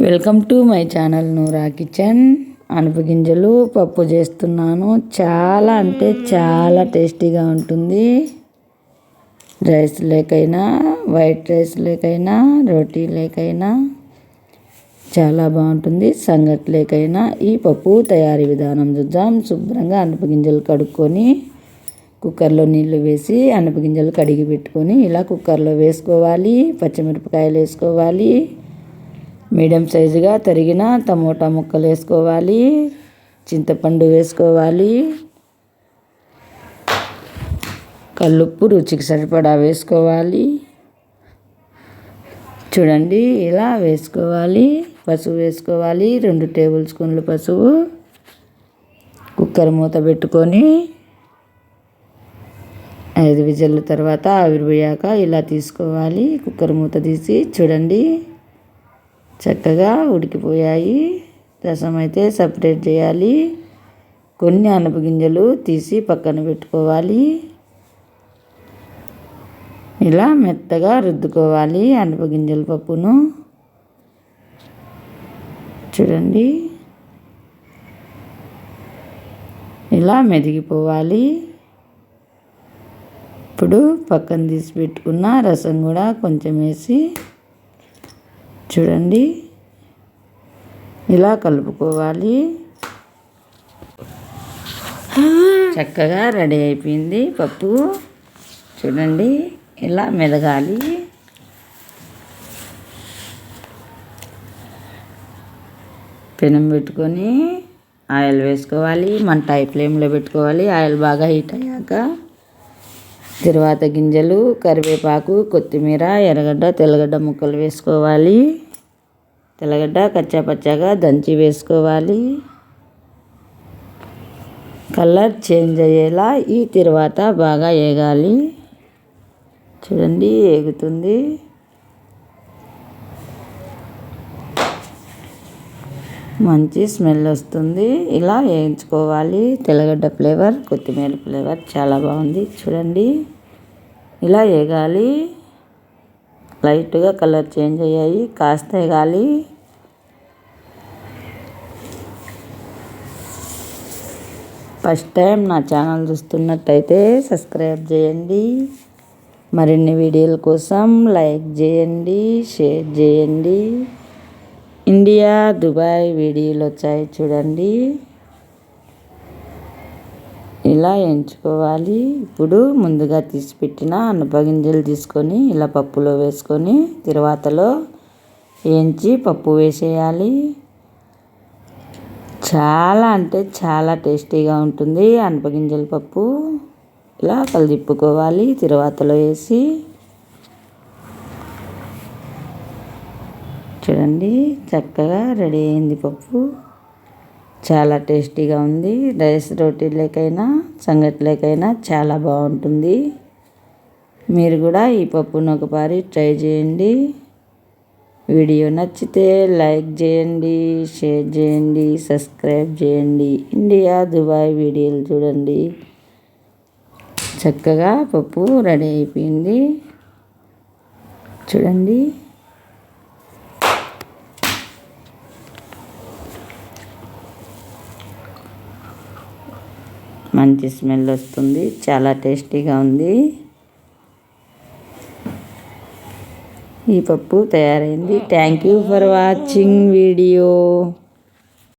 Welcome to my channel Noora kitchen. అనపగింజలు పప్పు చేస్తున్నాను. చాలా అంటే చాలా టేస్టీగా ఉంటుంది. రైస్ లేకైనా, వైట్ రైస్ లేకైనా, రోటీ లేకైనా చాలా బాగుంటుంది. సంగటి లేకైనా ఈ పప్పు తయారీ విధానం చూద్దాం. శుభ్రంగా అనపగింజలు కడుక్కొని కుక్కర్లో నీళ్లు వేసి అనపగింజలు కడిగి పెట్టుకొని ఇలా కుక్కర్లో వేసుకోవాలి. పచ్చిమిరపకాయలు వేసుకోవాలి. మీడియం సైజుగా తరిగిన టమోటా ముక్కలు వేసుకోవాలి. చింతపండు వేసుకోవాలి. కల్లుప్పు రుచికి సరిపడా వేసుకోవాలి. చూడండి ఇలా వేసుకోవాలి. పసుపు వేసుకోవాలి. 2 టేబుల్ స్పూన్లు పసుపు. కుక్కర్ మూత పెట్టుకొని 5 విజిల్ల తర్వాత ఆవిరిపోయాక ఇలా తీసుకోవాలి. కుక్కర్ మూత తీసి చూడండి చక్కగా ఉడికిపోయాయి. రసం అయితే సపరేట్ చేయాలి. కొన్ని అనపగింజలు తీసి పక్కన పెట్టుకోవాలి. ఇలా మెత్తగా రుద్దుకోవాలి అనపగింజల పప్పును. చూడండి ఇలా మెదిగిపోవాలి. ఇప్పుడు పక్కన తీసి పెట్టుకున్న రసం కూడా కొంచెం వేసి చూడండి ఇలా కలుపుకోవాలి. చక్కగా రెడీ అయిపోయింది పప్పు. చూడండి ఇలా మెదగాలి. పెనం పెట్టుకొని ఆయిల్ వేసుకోవాలి. మంట హై ఫ్లేమ్లో పెట్టుకోవాలి. ఆయిల్ బాగా హీట్ అయ్యాక తరువాత గింజలు, కరివేపాకు, కొత్తిమీర, ఎర్రగడ్డ, తెల్లగడ్డ ముక్కలు వేసుకోవాలి. తెల్లగడ్డ కచ్చాపచ్చాగా దంచి వేసుకోవాలి. కలర్ చేంజ్ అయ్యేలా ఈ తరువాత బాగా వేగాలి. చూడండి వేగుతుంది. మంచి స్మెల్ వస్తుంది. ఇలా వేయించుకోవాలి. తెల్లగడ్డ ఫ్లేవర్, కొత్తిమీర ఫ్లేవర్ చాలా బాగుంది. చూడండి ఇలా వేగాలి. లైట్గా కలర్ చేంజ్ అయ్యాయి. కాస్త వేగాలి. ఫస్ట్ టైం నా ఛానల్ చూస్తున్నట్టయితే సబ్స్క్రైబ్ చేయండి. మరిన్ని వీడియోల కోసం లైక్ చేయండి, షేర్ చేయండి. ఇండియా, దుబాయ్ వీడియోలు వచ్చాయి చూడండి. ఇలా ఎంచుకోవాలి. ఇప్పుడు ముందుగా తీసి పెట్టిన అనపగింజలు తీసుకొని ఇలా పప్పులో వేసుకొని తరువాతలో వేయించి పప్పు వేసేయాలి. చాలా అంటే చాలా టేస్టీగా ఉంటుంది అనపగింజల పప్పు. ఇలా కలిదిప్పుకోవాలి. తరువాతలో వేసి చూడండి చక్కగా రెడీ అయింది పప్పు. చాలా టేస్టీగా ఉంది. రైస్ రోటీలకైనా సంగటిలకైనా చాలా బాగుంటుంది. మీరు కూడా ఈ పప్పును ఒకసారి ట్రై చేయండి. వీడియో నచ్చితే లైక్ చేయండి, షేర్ చేయండి, సబ్స్క్రైబ్ చేయండి. ఇండియా, దుబాయ్ వీడియోలు చూడండి. చక్కగా పప్పు రెడీ అయిపోయింది. చూడండి మంచి స్మెల్ వస్తుంది. చాలా టేస్టీగా ఉంది. ఈ పప్పు తయారైంది. Thank you for watching video.